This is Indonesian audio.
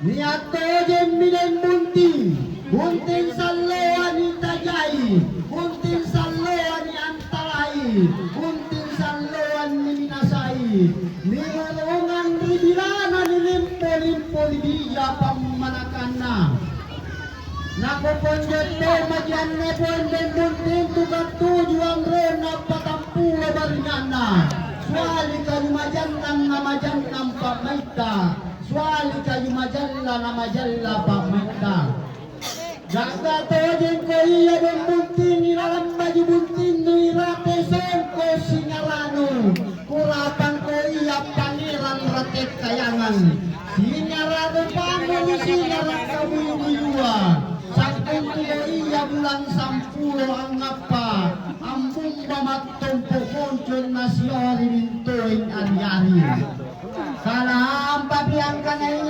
Niato jen bilen bunting salloan ni tajai, bunting salloan ni antalai, bunting salloan ni minasai, nilolongan ribilana ni limpo libiya pamanakana. Nakuponjot to majan ne bonden bunting tukang tujuan rena patampulo barnyana. Suali kayu majannan nama jannam pamaita, suali kayu majalla nama jalla pamaita. Jaga tojeng ko iya dong bunting ilalam baju bunting nu irate songko singalanu, kurapan ko iya pangeran ratek kayangan, singarado pangu singaran kabuyuwa. Sakung ko iya bulan sampulo ang ngapa, ambung pamatong pohon nasyari mintoing anyari. Salam pabiang kanay